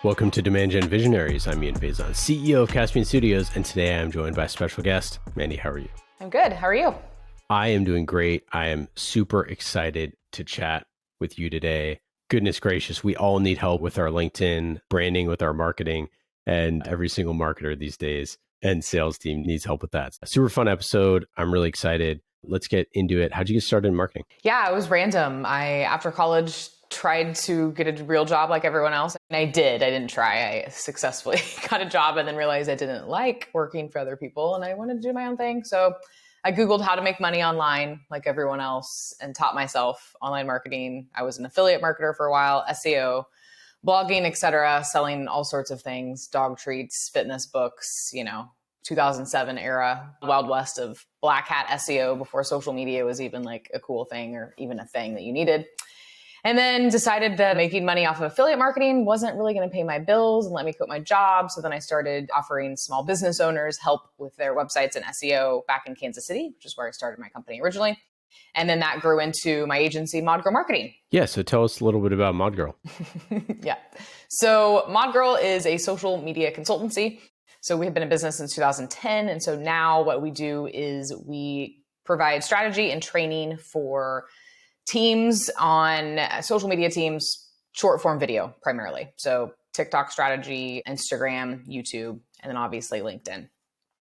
Welcome to Demand Gen Visionaries. I'm Ian Faison, CEO of Caspian Studios, and today I am joined by a special guest. Mandy, how are you? I'm good. How are you? I am doing great. I am super excited to chat with you today. Goodness gracious, we all need help with our LinkedIn branding, with our marketing, and every single marketer these days and sales team needs help with that. Super fun episode. I'm really excited. Let's get into it. How'd you get started in marketing? Yeah, it was random. After college, tried to get a real job like everyone else. And I did. I didn't try. I successfully got a job and then realized I didn't like working for other people and I wanted to do my own thing. So I Googled how to make money online like everyone else and taught myself online marketing. I was an affiliate marketer for a while, SEO, blogging, etc., selling all sorts of things, dog treats, fitness books, 2007 era, Wild West of black hat SEO before social media was even like a cool thing or even a thing that you needed. And then decided that making money off of affiliate marketing wasn't really going to pay my bills and let me quit my job. So then I started offering small business owners help with their websites and SEO back in Kansas City, which is where I started my company originally. And then that grew into my agency, ModGirl Marketing. Yeah, so tell us a little bit about ModGirl. Yeah. So ModGirl is a social media consultancy. So we have been in business since 2010. And so now what we do is we provide strategy and training for teams on social media teams, short form video primarily. So TikTok strategy, Instagram, YouTube, and then obviously LinkedIn.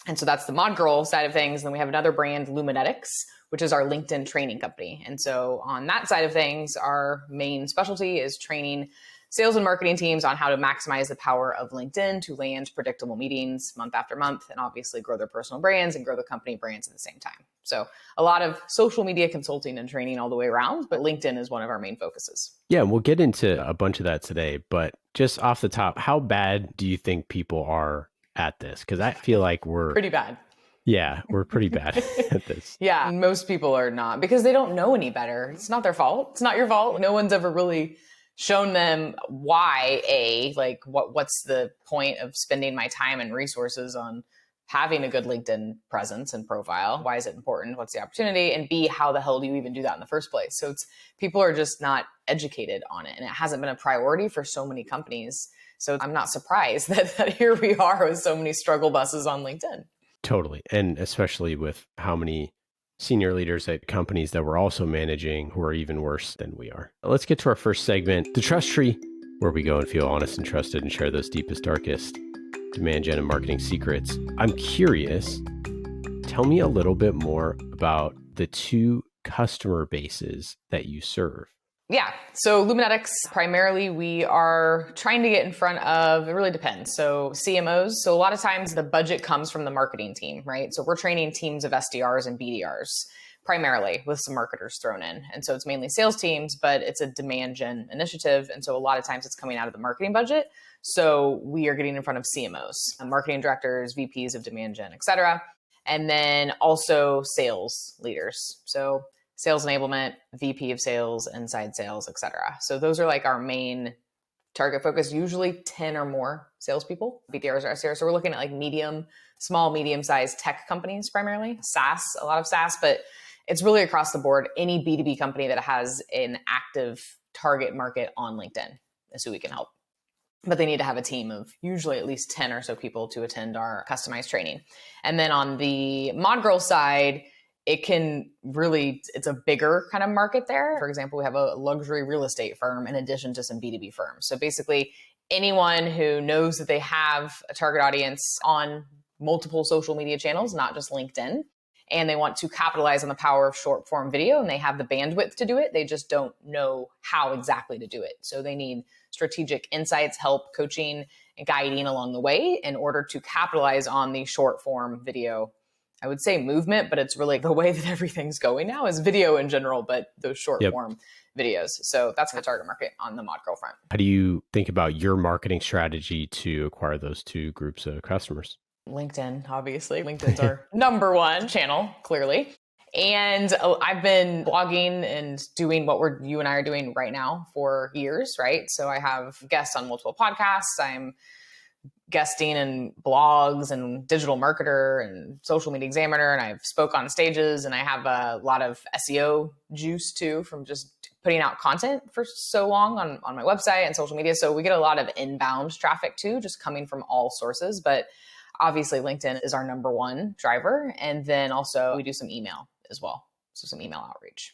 And so that's the ModGirl side of things. And then we have another brand, Luminetics, which is our LinkedIn training company. And so on that side of things, our main specialty is training sales and marketing teams on how to maximize the power of LinkedIn to land predictable meetings month after month and obviously grow their personal brands and grow the company brands at the same time. So a lot of social media consulting and training all the way around, but LinkedIn is one of our main focuses. Yeah, we'll get into a bunch of that today, but just off the top, how bad do you think people are at this? Because I feel like we're pretty bad. Yeah, we're pretty bad at this. Yeah, most people are not because they don't know any better. It's not their fault. It's not your fault. No one's ever really shown them why, what's the point of spending my time and resources on having a good LinkedIn presence and profile? Why is it important? What's the opportunity? And B, how the hell do you even do that in the first place? So people are just not educated on it. And it hasn't been a priority for so many companies. So I'm not surprised that here we are with so many struggle buses on LinkedIn. Totally. And especially with how many senior leaders at companies that we're also managing who are even worse than we are. Let's get to our first segment, the Trust Tree, where we go and feel honest and trusted and share those deepest, darkest demand gen and marketing secrets. I'm curious, tell me a little bit more about the two customer bases that you serve. Yeah. So Luminetics, primarily we are trying to get in front of, it really depends. So CMOs. So a lot of times the budget comes from the marketing team, right? So we're training teams of SDRs and BDRs primarily with some marketers thrown in. And so it's mainly sales teams, but it's a demand gen initiative. And so a lot of times it's coming out of the marketing budget. So we are getting in front of CMOs, marketing directors, VPs of demand gen, et cetera. And then also sales leaders. So sales enablement, VP of sales, inside sales, et cetera. So those are like our main target focus, usually 10 or more salespeople, BDRs or SDRs. So we're looking at like small, medium-sized tech companies primarily, SaaS, a lot of SaaS, but it's really across the board. Any B2B company that has an active target market on LinkedIn is who we can help. But they need to have a team of usually at least 10 or so people to attend our customized training. And then on the ModGirl side, it's a bigger kind of market there. For example, we have a luxury real estate firm in addition to some B2B firms. So basically anyone who knows that they have a target audience on multiple social media channels, not just LinkedIn, and they want to capitalize on the power of short form video and they have the bandwidth to do it. They just don't know how exactly to do it. So they need strategic insights, help, coaching, and guiding along the way in order to capitalize on the short form video. I would say movement, but it's really the way that everything's going now is video in general, but those short form videos. So that's the target market on the ModGirl front. How do you think about your marketing strategy to acquire those two groups of customers? LinkedIn, obviously. LinkedIn's our number one channel, clearly. And I've been blogging and doing what you and I are doing right now for years, right? So I have guests on multiple podcasts. I'm guesting in blogs and Digital Marketer and Social Media Examiner, and I've spoke on stages, and I have a lot of SEO juice too from just putting out content for so long on my website and social media. So we get a lot of inbound traffic too, just coming from all sources. But obviously LinkedIn is our number one driver. And then also we do some email as well. So some email outreach.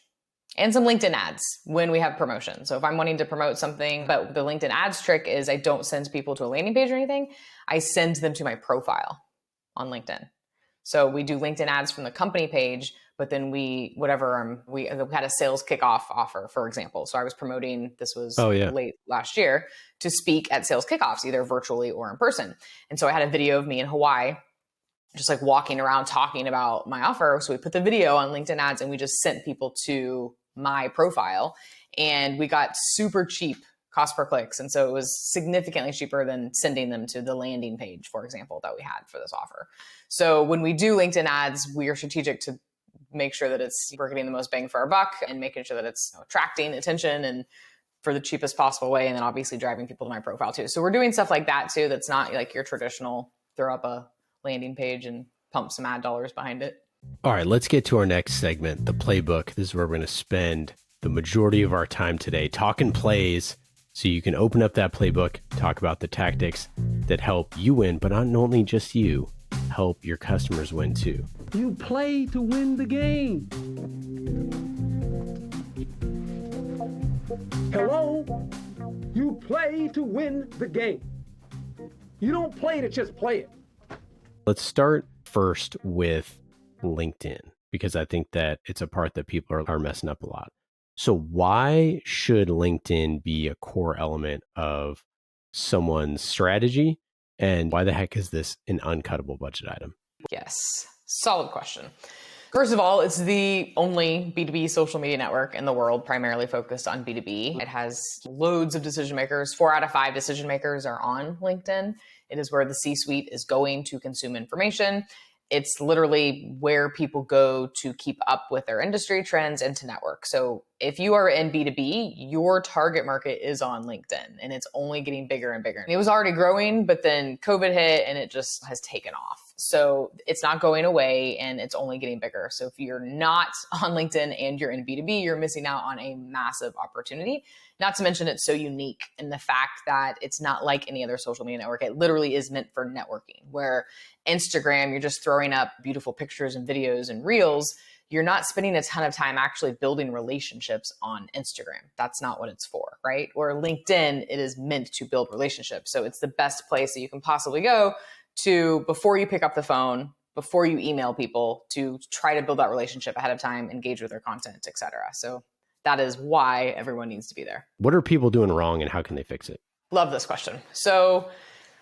And some LinkedIn ads when we have promotion. So if I'm wanting to promote something, but the LinkedIn ads trick is I don't send people to a landing page or anything. I send them to my profile on LinkedIn. So we do LinkedIn ads from the company page, but then we had a sales kickoff offer, for example. So I was promoting, this was late last year, to speak at sales kickoffs, either virtually or in person. And so I had a video of me in Hawaii, just like walking around talking about my offer. So we put the video on LinkedIn ads and we just sent people to my profile, and we got super cheap cost per clicks. And so it was significantly cheaper than sending them to the landing page, for example, that we had for this offer. So when we do LinkedIn ads, we are strategic to make sure that we're getting the most bang for our buck and making sure that it's attracting attention and for the cheapest possible way. And then obviously driving people to my profile too. So we're doing stuff like that too. That's not like your traditional throw up a landing page and pump some ad dollars behind it. All right, let's get to our next segment, the playbook. This is where we're going to spend the majority of our time today talking plays, so you can open up that playbook, talk about the tactics that help you win, but not only just you, help your customers win too. You play to win the game. Hello? You play to win the game. You don't play to just play it. Let's start first with LinkedIn, because I think that it's a part that people are messing up a lot. So why should LinkedIn be a core element of someone's strategy? And why the heck is this an uncuttable budget item? Yes, solid question. First of all, it's the only B2B social media network in the world primarily focused on B2B. It has loads of decision makers. 4 out of 5 decision makers are on LinkedIn. It is where the C-suite is going to consume information. It's literally where people go to keep up with their industry trends and to network. So if you are in B2B, your target market is on LinkedIn, and it's only getting bigger and bigger. It was already growing, but then COVID hit and it just has taken off. So it's not going away and it's only getting bigger. So if you're not on LinkedIn and you're in B2B, you're missing out on a massive opportunity. Not to mention it's so unique in the fact that it's not like any other social media network. It literally is meant for networking, where Instagram, you're just throwing up beautiful pictures and videos and reels. You're not spending a ton of time actually building relationships on Instagram. That's not what it's for, right? Or LinkedIn, it is meant to build relationships. So it's the best place that you can possibly go to before you pick up the phone, before you email people, to try to build that relationship ahead of time, engage with their content, et cetera. So that is why everyone needs to be there. What are people doing wrong and how can they fix it? Love this question. So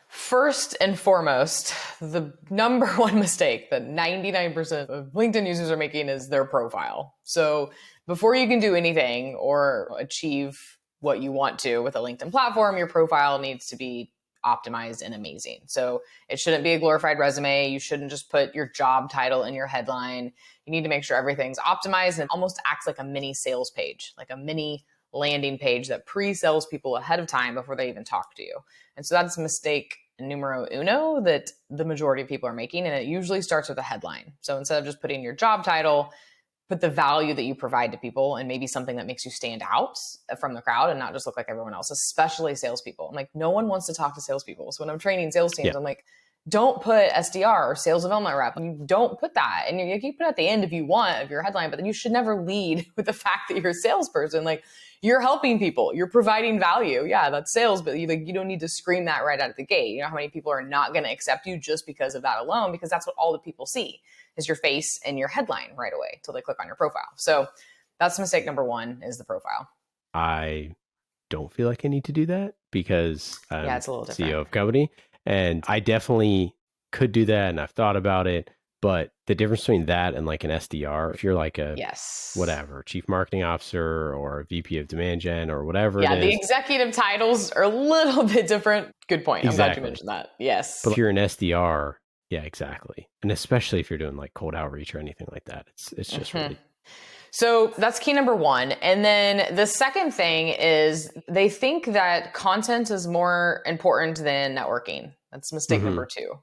first and foremost, the number one mistake that 99% of LinkedIn users are making is their profile. So before you can do anything or achieve what you want to with a LinkedIn platform, your profile needs to be optimized and amazing. So it shouldn't be a glorified resume. You shouldn't just put your job title in your headline. You need to make sure everything's optimized and almost acts like a mini sales page, like a mini landing page that pre-sells people ahead of time before they even talk to you. And so that's mistake numero uno that the majority of people are making. And it usually starts with a headline. So instead of just putting your job title, put the value that you provide to people and maybe something that makes you stand out from the crowd and not just look like everyone else, especially salespeople. I'm like, no one wants to talk to salespeople. So when I'm training sales teams, I'm like, don't put SDR or sales development rep. You don't put that. And you can put it at the end if you want of your headline, but then you should never lead with the fact that you're a salesperson. Like, you're helping people, you're providing value. Yeah, that's sales, but you don't need to scream that right out of the gate. You know how many people are not going to accept you just because of that alone, because that's what all the people see is your face and your headline right away till they click on your profile. So that's mistake number one, is the profile. I don't feel like I need to do that because I'm it's a little different. CEO of a company, and I definitely could do that, and I've thought about it. But the difference between that and like an SDR, if you're like a whatever, chief marketing officer or VP of demand gen or whatever it is. Yeah, the executive titles are a little bit different. Good point. I'm glad you mentioned that. Yes. But if you're an SDR, yeah, exactly. And especially if you're doing like cold outreach or anything like that, it's just really. So that's key number one. And then the second thing is they think that content is more important than networking. That's mistake number two.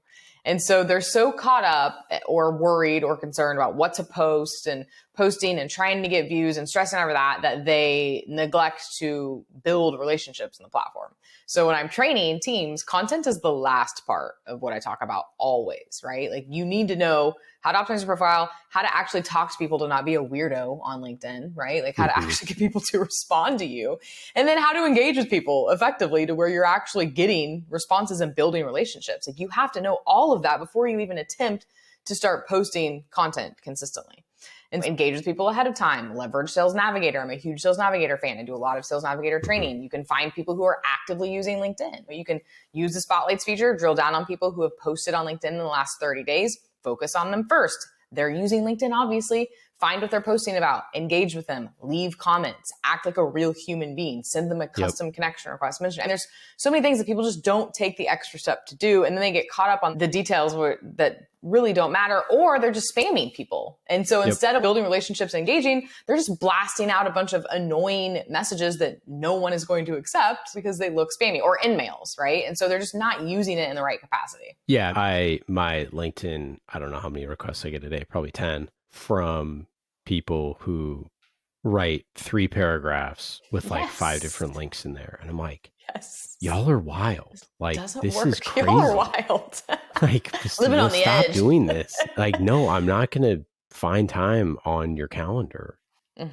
And so they're so caught up or worried or concerned about what to post and posting and trying to get views and stressing over that they neglect to build relationships in the platform. So when I'm training teams, content is the last part of what I talk about always, right? Like you need to know how to optimize your profile, how to actually talk to people to not be a weirdo on LinkedIn, right? Like how to actually get people to respond to you, and then how to engage with people effectively to where you're actually getting responses and building relationships. Like you have to know all of that before you even attempt to start posting content consistently. And engage with people ahead of time, leverage Sales Navigator. I'm a huge Sales Navigator fan. I do a lot of Sales Navigator training. You can find people who are actively using LinkedIn. You can use the Spotlights feature, drill down on people who have posted on LinkedIn in the last 30 days, focus on them first. They're using LinkedIn, obviously. Find what they're posting about, engage with them, leave comments, act like a real human being, send them a custom connection request. And there's so many things that people just don't take the extra step to do. And then they get caught up on the details that really don't matter, or they're just spamming people. And so instead of building relationships and engaging, they're just blasting out a bunch of annoying messages that no one is going to accept because they look spammy, or in mails, right? And so they're just not using it in the right capacity. Yeah, my LinkedIn, I don't know how many requests I get a day, probably 10 from people who write 3 paragraphs with like 5 different links in there. And I'm like, y'all are wild. Like, this is crazy. Y'all are wild. Like, just living on the stop edge. doing this. Like, no, I'm not going to find time on your calendar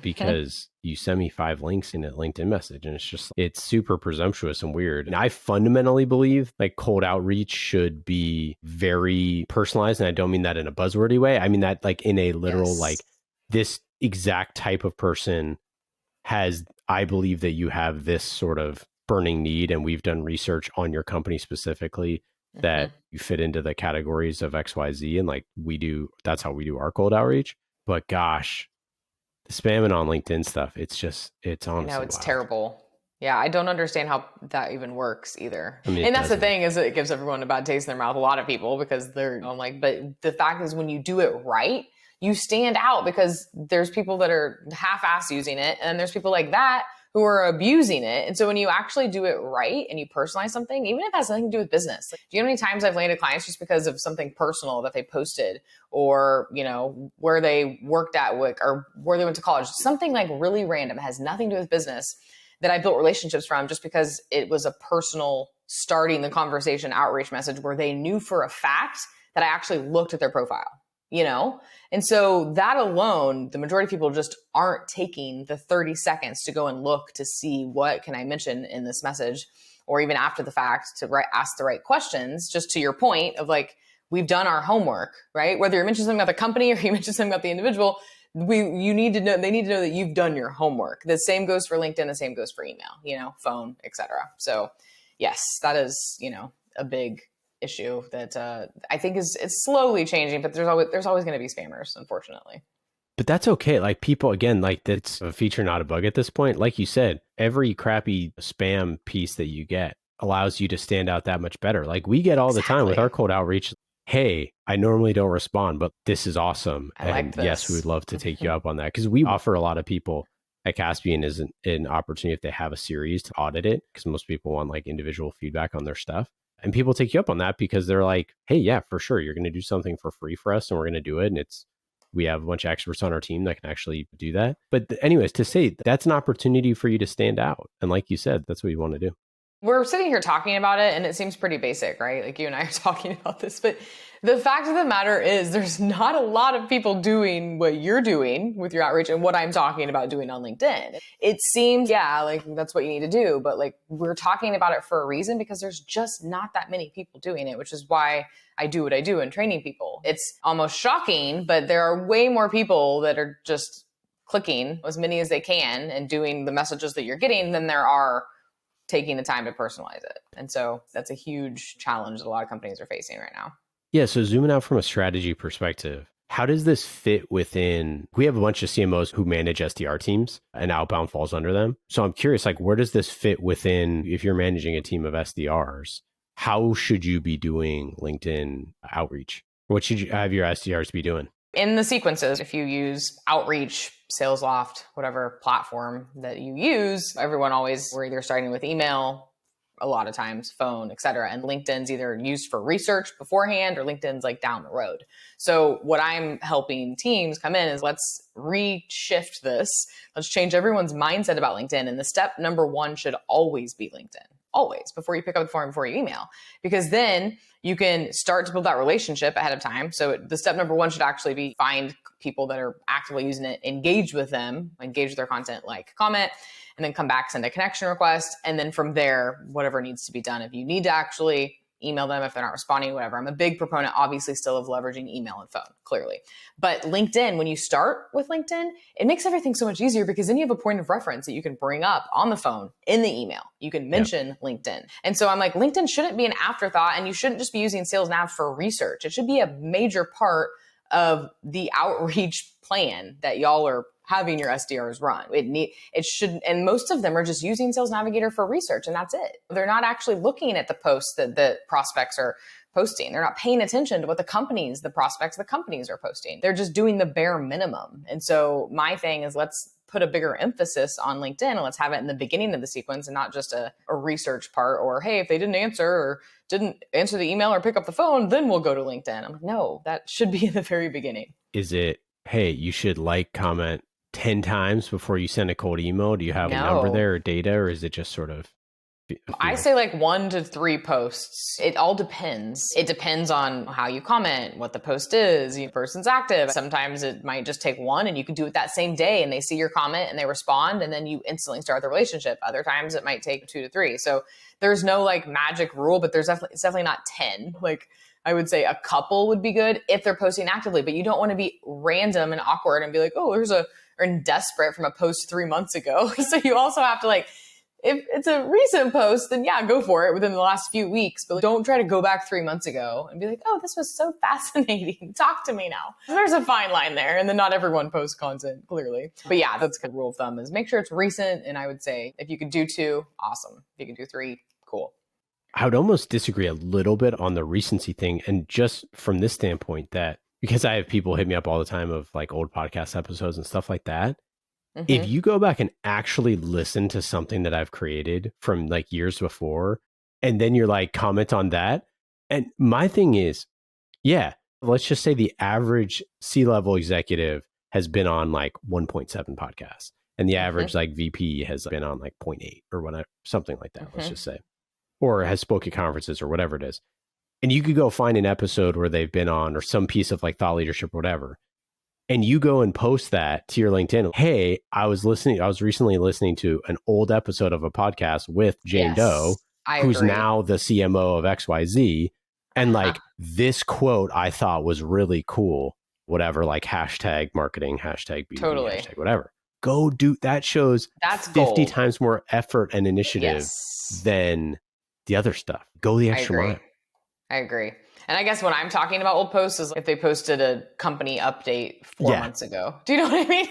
because you send me 5 links in a LinkedIn message. And it's just, it's super presumptuous and weird. And I fundamentally believe like cold outreach should be very personalized. And I don't mean that in a buzzwordy way. I mean that like in a literal, like this exact type of person has, I believe that you have this sort of burning need. And we've done research on your company specifically that you fit into the categories of XYZ. And like we do, that's how we do our cold outreach. But gosh, the spamming on LinkedIn stuff, it's honestly it's wild. terrible. Yeah, I don't understand how that even works either. I mean, and that's the thing, is it gives everyone a bad taste in their mouth, a lot of people, because I'm like, but the fact is when you do it right, you stand out, because there's people that are half-ass using it, and there's people like that who are abusing it. And so when you actually do it right and you personalize something, even if it has nothing to do with business, like, do you know how many times I've landed clients just because of something personal that they posted, or, you know, where they worked at or where they went to college, something like really random, has nothing to do with business, that I built relationships from just because it was a personal starting the conversation outreach message where they knew for a fact that I actually looked at their profile, you know? And so that alone, the majority of people just aren't taking the 30 seconds to go and look to see what can I mention in this message, or even after the fact to ask the right questions, just to your point of like, we've done our homework, right? Whether you're mentioning something about the company or you mention something about the individual, they need to know that you've done your homework. The same goes for LinkedIn, the same goes for email, you know, phone, etc. So yes, that is, you know, a big issue that I think it's slowly changing, but there's always going to be spammers, unfortunately. But that's okay. Like people, again, like that's a feature, not a bug at this point. Like you said, every crappy spam piece that you get allows you to stand out that much better. Like we get all the time with our cold outreach. Hey, I normally don't respond, but this is awesome. I like this. Yes, we would love to take you up on that, because we offer a lot of people at Caspian is an opportunity if they have a series to audit it, because most people want like individual feedback on their stuff. And people take you up on that because they're like, hey, yeah, for sure. You're going to do something for free for us and we're going to do it. And we have a bunch of experts on our team that can actually do that. But anyways, to say that's an opportunity for you to stand out. And like you said, that's what you want to do. We're sitting here talking about it and it seems pretty basic, right? Like you and I are talking about this, but the fact of the matter is there's not a lot of people doing what you're doing with your outreach and what I'm talking about doing on LinkedIn. It seems, yeah, like that's what you need to do, but like we're talking about it for a reason, because there's just not that many people doing it, which is why I do what I do in training people. It's almost shocking, but there are way more people that are just clicking as many as they can and doing the messages that you're getting than there are taking the time to personalize it. And so that's a huge challenge that a lot of companies are facing right now. Yeah. So zooming out from a strategy perspective, how does this fit within, we have a bunch of CMOs who manage SDR teams and outbound falls under them. So I'm curious, like, where does this fit within, if you're managing a team of SDRs, how should you be doing LinkedIn outreach? What should you have your SDRs be doing? In the sequences, if you use Outreach, SalesLoft, whatever platform that you use, everyone always, we're either starting with email, a lot of times, phone, et cetera. And LinkedIn's either used for research beforehand or LinkedIn's like down the road. So what I'm helping teams come in is let's reshift this. Let's change everyone's mindset about LinkedIn. And the step number one should always be LinkedIn. Always, before you pick up the phone, before you email, because then you can start to build that relationship ahead of time. So the step number one should actually be find people that are actively using it, engage with them, engage with their content, like, comment, and then come back, send a connection request. And then from there, whatever needs to be done. If you need to actually email them, if they're not responding, whatever. I'm a big proponent, obviously, still of leveraging email and phone, clearly. But LinkedIn, when you start with LinkedIn, it makes everything so much easier because then you have a point of reference that you can bring up on the phone, in the email. You can mention LinkedIn. And so I'm like, LinkedIn shouldn't be an afterthought, and you shouldn't just be using Sales Nav for research. It should be a major part of the outreach plan that y'all are having your SDRs run. It should, and most of them are just using Sales Navigator for research, and that's it. They're not actually looking at the posts that the prospects are posting. They're not paying attention to what the prospects, the companies are posting. They're just doing the bare minimum. And so my thing is, let's put a bigger emphasis on LinkedIn and let's have it in the beginning of the sequence and not just a research part, or, hey, if they didn't answer the email or pick up the phone, then we'll go to LinkedIn. I'm like, no, that should be in the very beginning. Is it, hey, you should comment 10 times before you send a cold email? Do you have a number there or data, or is it just sort of? I say like 1 to 3 posts. It all depends. It depends on how you comment, what the post is, the person's active. Sometimes it might just take one and you can do it that same day and they see your comment and they respond and then you instantly start the relationship. Other times it might take 2 to 3. So there's no like magic rule, but it's definitely not 10. Like, I would say a couple would be good if they're posting actively, but you don't want to be random and awkward and be like, oh, or desperate from a post 3 months ago. So you also have to, like, if it's a recent post, then yeah, go for it within the last few weeks, but don't try to go back 3 months ago and be like, oh, this was so fascinating. Talk to me now. There's a fine line there. And then not everyone posts content, clearly. But yeah, that's a good rule of thumb, is make sure it's recent. And I would say if you could do 2, awesome. If you can do 3, cool. I would almost disagree a little bit on the recency thing. And just from this standpoint, that because I have people hit me up all the time of like old podcast episodes and stuff like that. Mm-hmm. If you go back and actually listen to something that I've created from like years before, and then you're like, comment on that. And my thing is, yeah, let's just say the average C-level executive has been on like 1.7 podcasts. And the average like VP has been on like 0.8 or whatever, something like that, let's just say. Or has spoke at conferences or whatever it is. And you could go find an episode where they've been on or some piece of like thought leadership or whatever. And you go and post that to your LinkedIn. Hey, I was recently listening to an old episode of a podcast with Jane Doe, who's now the CMO of XYZ. And like this quote I thought was really cool, whatever, like hashtag marketing, hashtag B2B, hashtag whatever. Go do that. Shows that's 50 gold. Times more effort and initiative than the other stuff. Go the extra mile. I agree. And I guess when I'm talking about old posts is if they posted a company update 4 months ago. Do you know what I mean?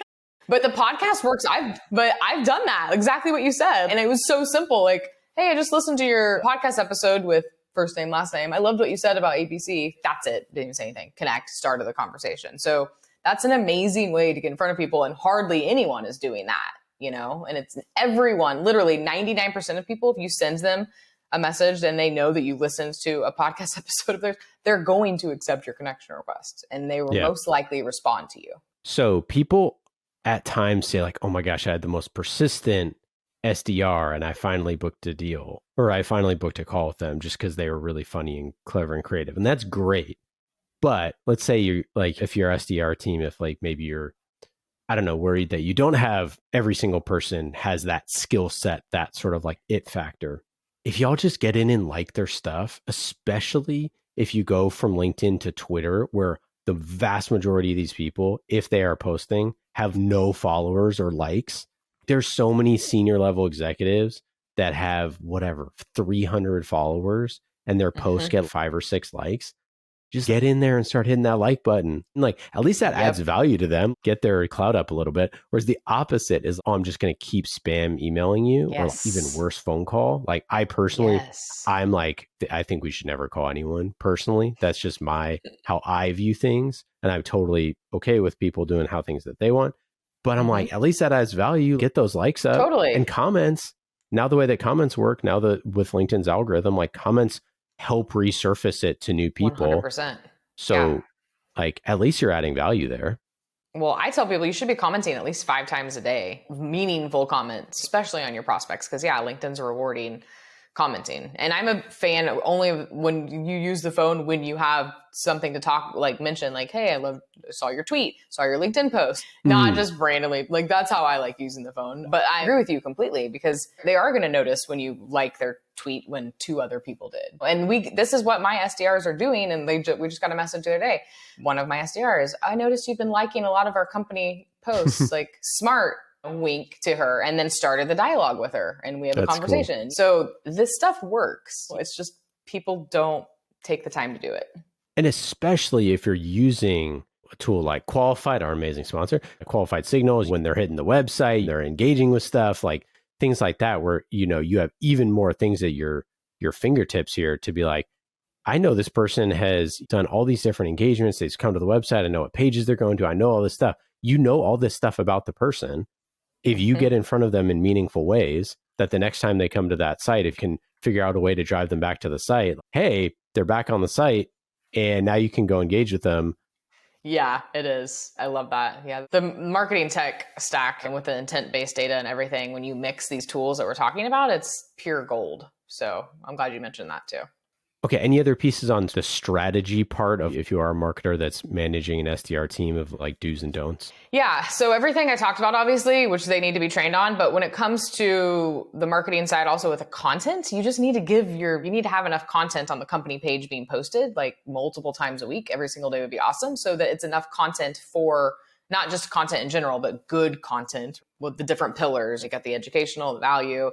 But the podcast works. I've done that. Exactly what you said. And it was so simple. Like, hey, I just listened to your podcast episode with first name, last name. I loved what you said about ABC. That's it. Didn't even say anything. Connect, start of the conversation. So that's an amazing way to get in front of people. And hardly anyone is doing that, you know? And it's everyone, literally 99% of people, if you send them a message and they know that you listened to a podcast episode of theirs, they're going to accept your connection request and they will most likely respond to you. So people at times say like, oh my gosh, I had the most persistent SDR and I finally booked a deal, or I finally booked a call with them just because they were really funny and clever and creative. And that's great. But let's say you're like, if your SDR team, if like maybe you're, I don't know, worried that you don't have every single person has that skill set, that sort of like it factor. If y'all just get in and like their stuff, especially if you go from LinkedIn to Twitter, where the vast majority of these people, if they are posting, have no followers or likes. There's so many senior level executives that have 300 followers and their posts get 5 or 6 likes. Just get in there and start hitting that like button. And like, at least that adds value to them, get their cloud up a little bit. Whereas the opposite is, oh, I'm just going to keep spam emailing you, or like even worse, phone call. Like I personally, I'm like, I think we should never call anyone personally. That's just how I view things. And I'm totally okay with people doing how things that they want. But I'm like, at least that adds value. Get those likes up and comments. now the way that comments work, now that with LinkedIn's algorithm, like comments help resurface it to new people. 100%. So like at least you're adding value there. Well, I tell people you should be commenting at least 5 times a day, meaningful comments, especially on your prospects. Because LinkedIn's rewarding commenting. And I'm a fan only of when you use the phone when you have something to talk, like mention, like, hey, saw your tweet, saw your LinkedIn post, not just randomly. Like that's how I like using the phone. But I agree with you completely because they are going to notice when you like their tweet when 2 other people did. And this is what my SDRs are doing. And we just got a message the other day. One of my SDRs, I noticed you've been liking a lot of our company posts, like smart. Wink to her, and then started the dialogue with her, and we have a conversation. Cool. So this stuff works. It's just people don't take the time to do it. And especially if you're using a tool like Qualified, our amazing sponsor, Qualified Signals, when they're hitting the website, they're engaging with stuff, like things like that, where you have even more things at your fingertips here to be like, I know this person has done all these different engagements. They've come to the website. I know what pages they're going to. I know all this stuff. You know all this stuff about the person. If you get in front of them in meaningful ways, that the next time they come to that site, if you can figure out a way to drive them back to the site, hey, they're back on the site, and now you can go engage with them. Yeah, it is. I love that. Yeah. The marketing tech stack and with the intent-based data and everything, when you mix these tools that we're talking about, it's pure gold. So I'm glad you mentioned that too. Okay. Any other pieces on the strategy part of if you are a marketer that's managing an SDR team of like do's and don'ts? Yeah. So everything I talked about, obviously, which they need to be trained on. But when it comes to the marketing side, also with the content, you just need to you need to have enough content on the company page being posted like multiple times a week. Every single day would be awesome. So that it's enough content for not just content in general, but good content with the different pillars. You got the educational, the value,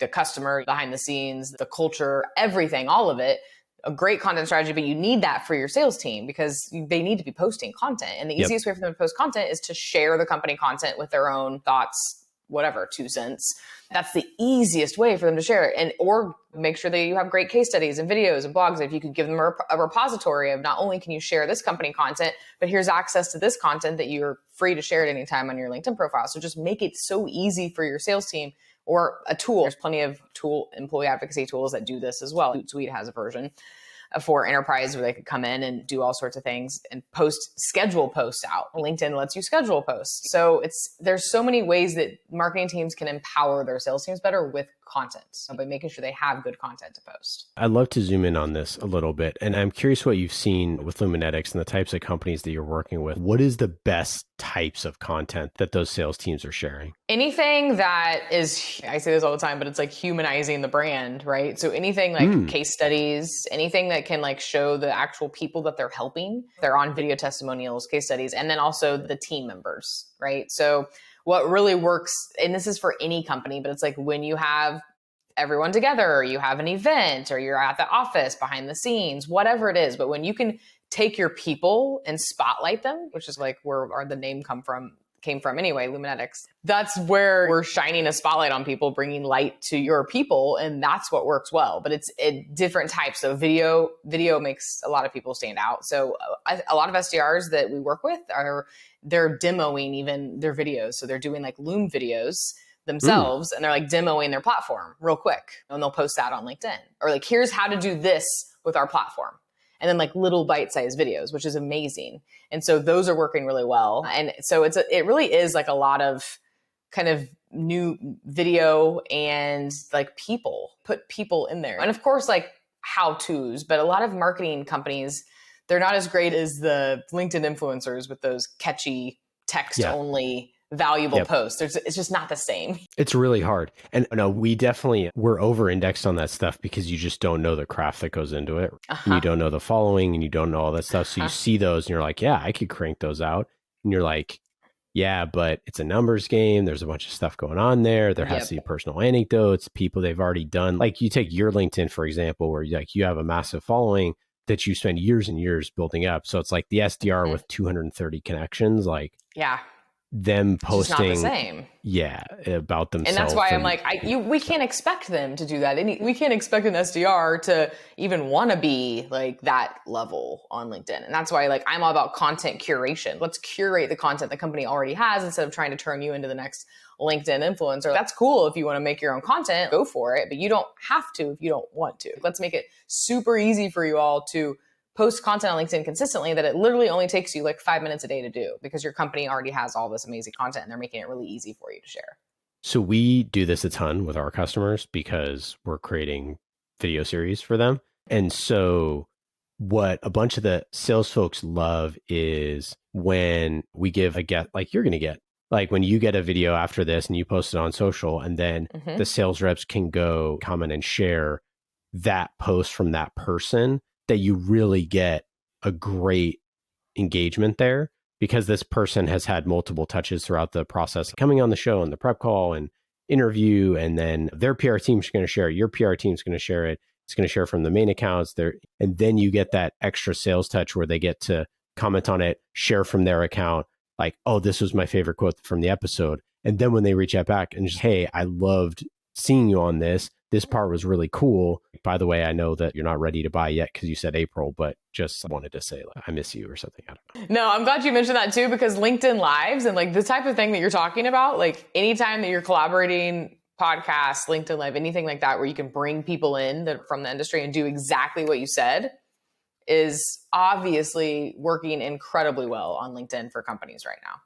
the customer, behind the scenes, the culture, everything, all of it. A great content strategy, but you need that for your sales team because they need to be posting content. And the easiest way for them to post content is to share the company content with their own thoughts, whatever, 2 cents. That's the easiest way for them to share it. Or make sure that you have great case studies and videos and blogs. If you could give them a repository of not only can you share this company content, but here's access to this content that you're free to share at any time on your LinkedIn profile. So just make it so easy for your sales team. Or a tool. There's plenty of employee advocacy tools that do this as well. Hootsuite has a version for enterprise where they could come in and do all sorts of things and schedule posts out. LinkedIn lets you schedule posts. So there's so many ways that marketing teams can empower their sales teams better with content. So by making sure they have good content to post. I'd love to zoom in on this a little bit. And I'm curious what you've seen with Luminetics and the types of companies that you're working with. What is the best types of content that those sales teams are sharing? Anything that is, I say this all the time, but it's like humanizing the brand, right? So anything like case studies, anything that can like show the actual people that they're helping. They're on video testimonials, case studies, and then also the team members, right? So what really works, and this is for any company, but it's like when you have everyone together, or you have an event, or you're at the office behind the scenes, whatever it is. But when you can take your people and spotlight them, which is like where the name came from anyway, Luminetics. That's where we're shining a spotlight on people, bringing light to your people, and that's what works well. But it's different types. So video makes a lot of people stand out. So a lot of SDRs that we work with they're demoing even their videos. So they're doing like Loom videos themselves, and they're like demoing their platform real quick, and they'll post that on LinkedIn. Or like, here's how to do this with our platform. And then like little bite-sized videos, which is amazing. And so those are working really well. And so it really is like a lot of kind of new video and like put people in there. And of course, like how-tos, but a lot of marketing companies, they're not as great as the LinkedIn influencers with those catchy text-only valuable posts. It's just not the same. It's really hard. And no, we're over-indexed on that stuff because you just don't know the craft that goes into it. And you don't know the following, and you don't know all that stuff. So you see those and you're like, yeah, I could crank those out. And you're like, yeah, but it's a numbers game. There's a bunch of stuff going on there. There has to be personal anecdotes, people they've already done. Like you take your LinkedIn, for example, where you have a massive following that you spend years and years building up. So it's like the SDR with 230 connections. Like, them It's just not the posting, same. about themselves. And that's why I'm like, we can't expect them to do that. We can't expect an SDR to even want to be like that level on LinkedIn. And that's why like I'm all about content curation. Let's curate the content the company already has instead of trying to turn you into the next LinkedIn influencer. That's cool if you want to make your own content, go for it, but you don't have to if you don't want to. Let's make it super easy for you all to post content on LinkedIn consistently that it literally only takes you like 5 minutes a day to do because your company already has all this amazing content and they're making it really easy for you to share. So we do this a ton with our customers because we're creating video series for them. And so what a bunch of the sales folks love is when we give a get, like you're going to get, like when you get a video after this and you post it on social, and then the sales reps can go comment and share that post from that person, that you really get a great engagement there because this person has had multiple touches throughout the process, coming on the show and the prep call and interview, and then their PR team's going to share it. Your PR team's going to share it. It's going to share from the main accounts there. And then you get that extra sales touch where they get to comment on it, share from their account, like, oh, this was my favorite quote from the episode. And then when they reach out back and just, hey, I loved seeing you on this. This part was really cool. By the way, I know that you're not ready to buy yet because you said April, but just wanted to say, like, I miss you or something. I don't know. No, I'm glad you mentioned that too, because LinkedIn Lives and like the type of thing that you're talking about, like anytime that you're collaborating, podcast, LinkedIn Live, anything like that, where you can bring people in from the industry and do exactly what you said, is obviously working incredibly well on LinkedIn for companies right now.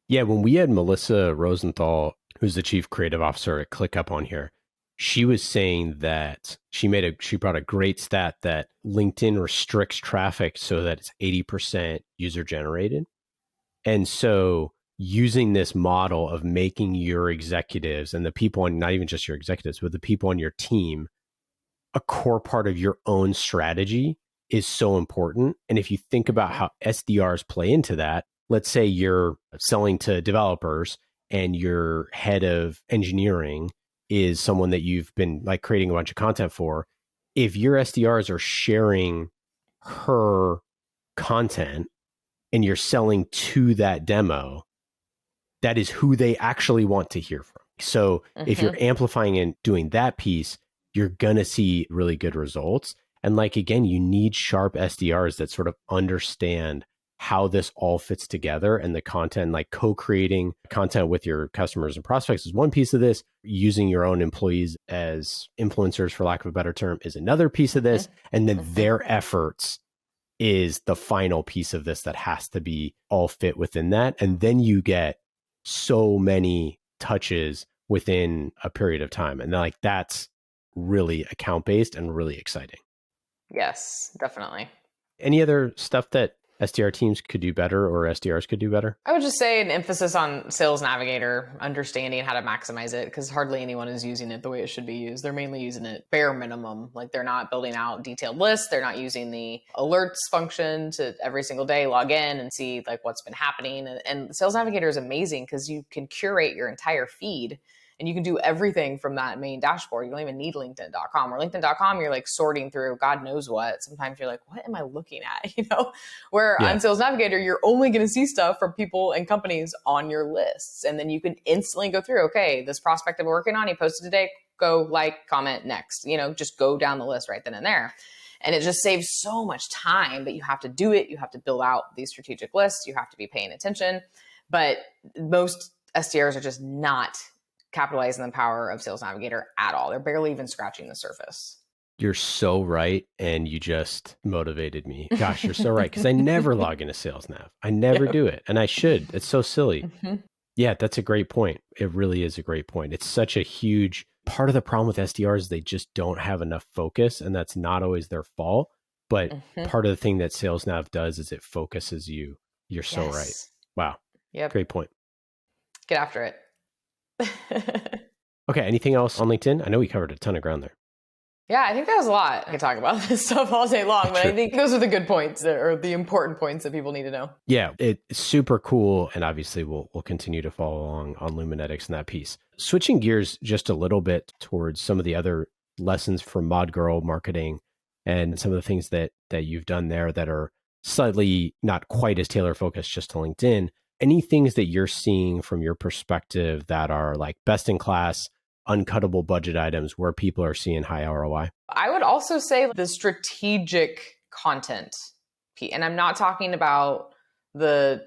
Yeah, when we had Melissa Rosenthal, who's the chief creative officer at ClickUp on here, she was saying that she brought a great stat that LinkedIn restricts traffic so that it's 80% user generated. And so using this model of making your executives and the people on, not even just your executives, but the people on your team, a core part of your own strategy is so important. And if you think about how SDRs play into that, let's say you're selling to developers and your head of engineering is someone that you've been like creating a bunch of content for. If your SDRs are sharing her content and you're selling to that demo, that is who they actually want to hear from. So if you're amplifying and doing that piece, you're going to see really good results. And like, again, you need sharp SDRs that sort of understand how this all fits together, and the content, like co-creating content with your customers and prospects is one piece of this. Using your own employees as influencers, for lack of a better term, is another piece of this. And then their efforts is the final piece of this that has to be all fit within that. And then you get so many touches within a period of time. And like, that's really account-based and really exciting. Yes, definitely. Any other stuff that SDR teams could do better or SDRs could do better? I would just say an emphasis on Sales Navigator, understanding how to maximize it, because hardly anyone is using it the way it should be used. They're mainly using it bare minimum. Like they're not building out detailed lists. They're not using the alerts function to every single day log in and see like what's been happening. And Sales Navigator is amazing because you can curate your entire feed. And you can do everything from that main dashboard. You don't even need LinkedIn.com. Or LinkedIn.com, you're like sorting through God knows what. Sometimes you're like, what am I looking at? Where on Sales Navigator, you're only going to see stuff from people and companies on your lists. And then you can instantly go through, okay, this prospect that we're working on, he posted today, go like, comment, next. Just go down the list right then and there. And it just saves so much time, but you have to do it. You have to build out these strategic lists. You have to be paying attention. But most SDRs are just not capitalizing the power of Sales Navigator at all. They're barely even scratching the surface. You're so right. And you just motivated me. Gosh, you're so right. Because I never log into Sales Nav. I never do it. And I should. It's so silly. Yeah, that's a great point. It really is a great point. It's such a huge part of the problem with SDRs is they just don't have enough focus. And that's not always their fault. But part of the thing that Sales Nav does is it focuses you. You're so right. Wow. Yep. Great point. Get after it. Okay. Anything else on LinkedIn? I know we covered a ton of ground there. Yeah, I think that was a lot. I could talk about this stuff all day long, but I think those are the good points or the important points that people need to know. Yeah, it's super cool. And obviously we'll continue to follow along on Luminetics and that piece. Switching gears just a little bit towards some of the other lessons from Mod Girl marketing and some of the things that you've done there that are slightly not quite as tailor focused just to LinkedIn. Any things that you're seeing from your perspective that are like best in class, uncuttable budget items where people are seeing high ROI? I would also say the strategic content. And I'm not talking about we're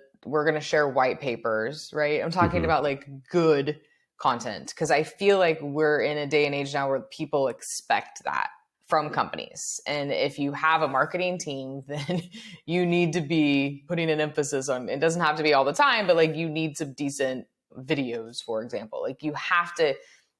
going to share white papers, right? I'm talking about like good content, because I feel like we're in a day and age now where people expect that from companies. And if you have a marketing team, then you need to be putting an emphasis on, it doesn't have to be all the time, but like you need some decent videos, for example. Like you have to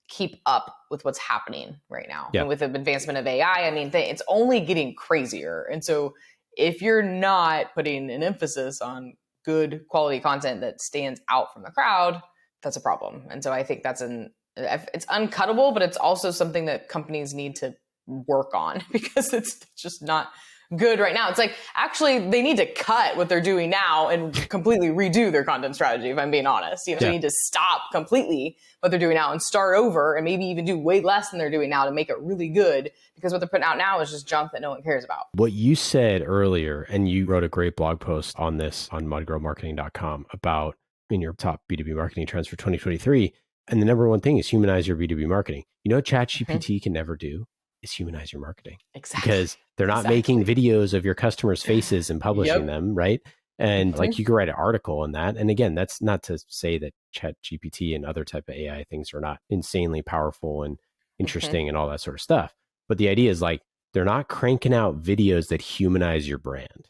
keep up with what's happening right now. Yep. And with the advancement of AI, I mean, it's only getting crazier. And so if you're not putting an emphasis on good quality content that stands out from the crowd, that's a problem. And so I think it's uncuttable, but it's also something that companies need to work on, because it's just not good right now. It's like, actually, they need to cut what they're doing now and completely redo their content strategy, if I'm being honest. They need to stop completely what they're doing now and start over, and maybe even do way less than they're doing now to make it really good, because what they're putting out now is just junk that no one cares about. What you said earlier, and you wrote a great blog post on this on mudgrowmarketing.com about in your top B2B marketing trends for 2023. And the number one thing is humanize your B2B marketing. You know what ChatGPT can never do? Is humanize your marketing. Exactly. Because they're not making videos of your customers' faces and publishing them, right? And like you could write an article on that. And again, that's not to say that ChatGPT and other type of AI things are not insanely powerful and interesting and all that sort of stuff. But the idea is like, they're not cranking out videos that humanize your brand.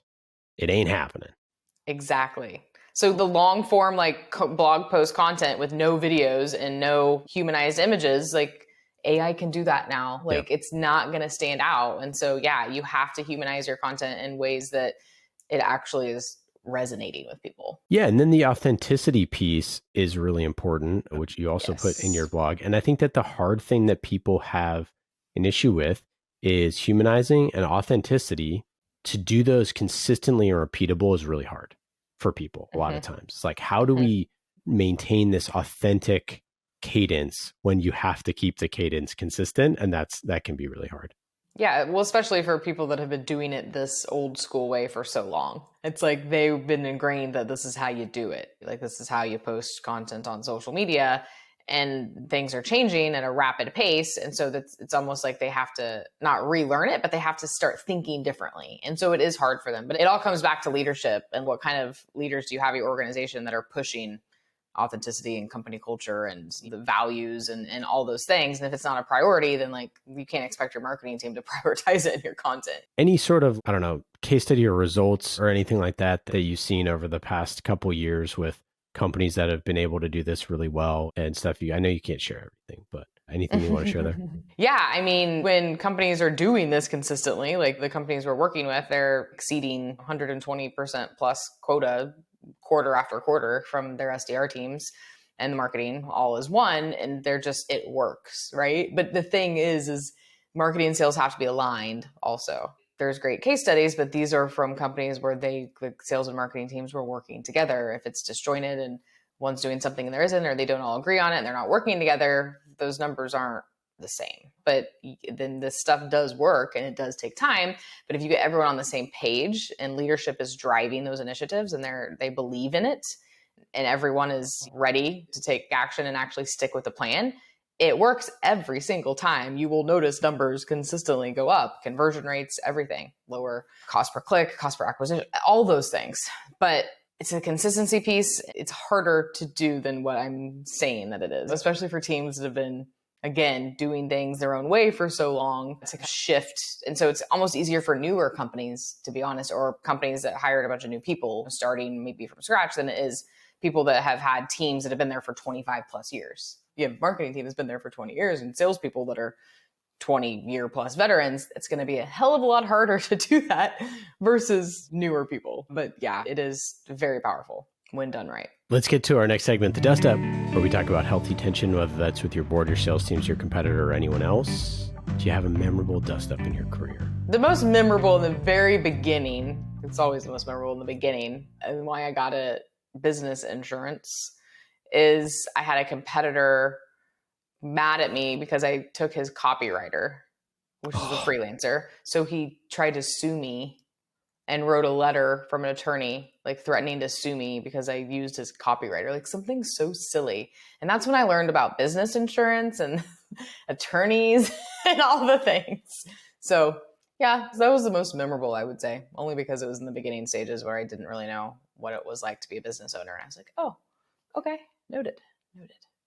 It ain't happening. Exactly. So the long form, like blog post content with no videos and no humanized images, like AI can do that now. Like it's not going to stand out. And so, you have to humanize your content in ways that it actually is resonating with people. Yeah. And then the authenticity piece is really important, which you also put in your blog. And I think that the hard thing that people have an issue with is humanizing and authenticity. To do those consistently and repeatable is really hard for people a lot of times. It's like, how do we maintain this authentic cadence when you have to keep the cadence consistent? And that can be really hard. Yeah, well, especially for people that have been doing it this old school way for so long. It's like they've been ingrained that this is how you do it. Like this is how you post content on social media, and things are changing at a rapid pace. And so it's almost like they have to not relearn it, but they have to start thinking differently. And so it is hard for them, but it all comes back to leadership and what kind of leaders do you have in your organization that are pushing authenticity and company culture and the values and all those things. And if it's not a priority, then like you can't expect your marketing team to prioritize it in your content. Any sort of, I don't know, case study or results or anything like that you've seen over the past couple years with companies that have been able to do this really well and stuff? I know you can't share everything, but anything you want to share there? Yeah, I mean, when companies are doing this consistently, like the companies we're working with, they're exceeding 120% plus quota quarter after quarter from their SDR teams and the marketing all as one. And it works, right? But the thing is marketing and sales have to be aligned also. There's great case studies, but these are from companies where the sales and marketing teams were working together. If it's disjointed and one's doing something and there isn't, or they don't all agree on it and they're not working together, those numbers aren't the same. But then this stuff does work and it does take time. But if you get everyone on the same page and leadership is driving those initiatives and they believe in it and everyone is ready to take action and actually stick with the plan, it works every single time. You will notice numbers consistently go up, conversion rates, everything, lower cost per click, cost per acquisition, all those things. But it's a consistency piece. It's harder to do than what I'm saying that it is, especially for teams that have been, again, doing things their own way for so long. It's like a shift. And so it's almost easier for newer companies, to be honest, or companies that hired a bunch of new people starting maybe from scratch than it is people that have had teams that have been there for 25 plus years. You have marketing team that's been there for 20 years and salespeople that are 20-year plus veterans. It's going to be a hell of a lot harder to do that versus newer people. But yeah, it is very powerful when done right. Let's get to our next segment, the Dust Up, where we talk about healthy tension, whether that's with your board, your sales teams, your competitor, or anyone else. Do you have a memorable dust up in your career? The most memorable in the very beginning, it's always the most memorable in the beginning, and why I got a business insurance is I had a competitor mad at me because I took his copywriter, which is a freelancer. So he tried to sue me and wrote a letter from an attorney, like threatening to sue me because I used his copywriter, like something so silly. And that's when I learned about business insurance and attorneys and all the things. So yeah, that was the most memorable, I would say, only because it was in the beginning stages where I didn't really know what it was like to be a business owner. And I was like, oh, okay, noted.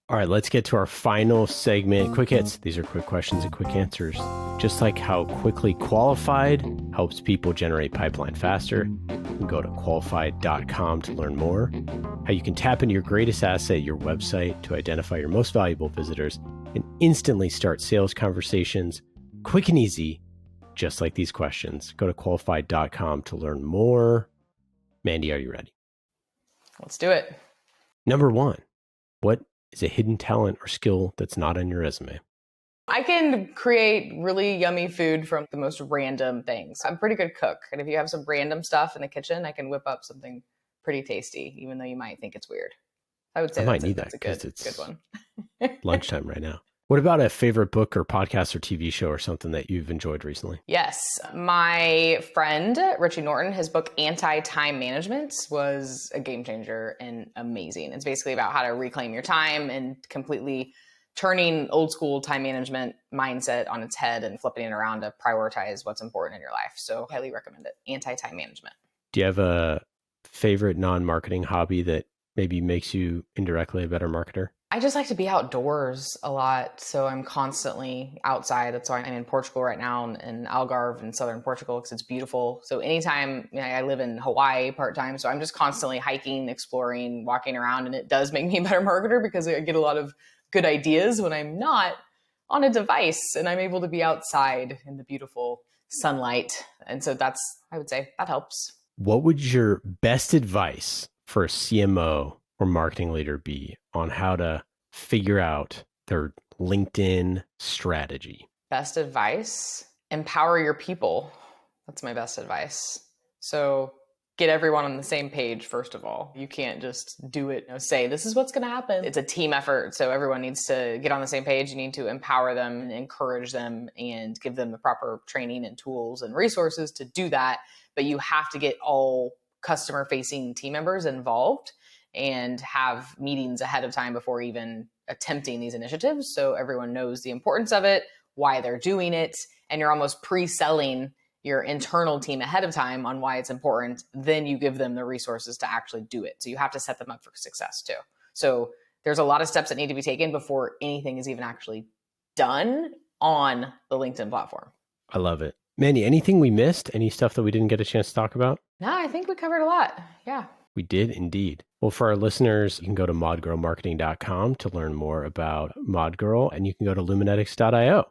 All right, let's get to our final segment, quick hits. These are quick questions and quick answers. Just like how quickly qualified helps people generate pipeline faster, you can go to qualified.com to learn more. How you can tap into your greatest asset, your website, to identify your most valuable visitors and instantly start sales conversations, quick and easy, just like these questions. Go to qualified.com to learn more. Mandy, are you ready? Let's do it. Number one, what is a hidden talent or skill that's not on your resume? I can create really yummy food from the most random things. I'm a pretty good cook. And if you have some random stuff in the kitchen, I can whip up something pretty tasty, even though you might think it's weird. I would say I might need that that's because it's good one. lunchtime right now. What about a favorite book or podcast or TV show or something that you've enjoyed recently? Yes. My friend, Richie Norton, his book, Anti-Time Management, was a game changer and amazing. It's basically about how to reclaim your time and completely turning old school time management mindset on its head and flipping it around to prioritize what's important in your life. So highly recommend it. Anti-Time Management. Do you have a favorite non-marketing hobby that maybe makes you indirectly a better marketer? I just like to be outdoors a lot. So I'm constantly outside. That's why I'm in Portugal right now, in Algarve in southern Portugal, because it's beautiful. So anytime, I live in Hawaii part-time. So I'm just constantly hiking, exploring, walking around. And it does make me a better marketer because I get a lot of good ideas when I'm not on a device and I'm able to be outside in the beautiful sunlight. And so I would say that helps. What would your best advice for a CMO or marketing leader be on how to figure out their LinkedIn strategy? Best advice, empower your people. That's my best advice. So get everyone on the same page, first of all. You can't just do it, say, this is what's going to happen. It's a team effort. So everyone needs to get on the same page. You need to empower them and encourage them and give them the proper training and tools and resources to do that. But you have to get all customer-facing team members involved and have meetings ahead of time before even attempting these initiatives. So everyone knows the importance of it, why they're doing it, and you're almost pre-selling your internal team ahead of time on why it's important. Then you give them the resources to actually do it. So you have to set them up for success too. So there's a lot of steps that need to be taken before anything is even actually done on the LinkedIn platform. I love it. Mandy, anything we missed? Any stuff that we didn't get a chance to talk about? No, I think we covered a lot. Yeah. We did indeed. Well, for our listeners, you can go to modgirlmarketing.com to learn more about ModGirl, and you can go to luminetics.io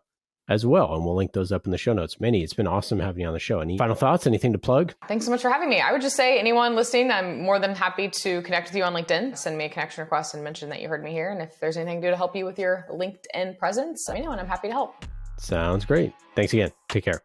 as well, and we'll link those up in the show notes. Mandy, it's been awesome having you on the show. Any final thoughts? Anything to plug? Thanks so much for having me. I would just say, anyone listening, I'm more than happy to connect with you on LinkedIn. Send me a connection request and mention that you heard me here. And if there's anything to do to help you with your LinkedIn presence, let me know, and I'm happy to help. Sounds great. Thanks again. Take care.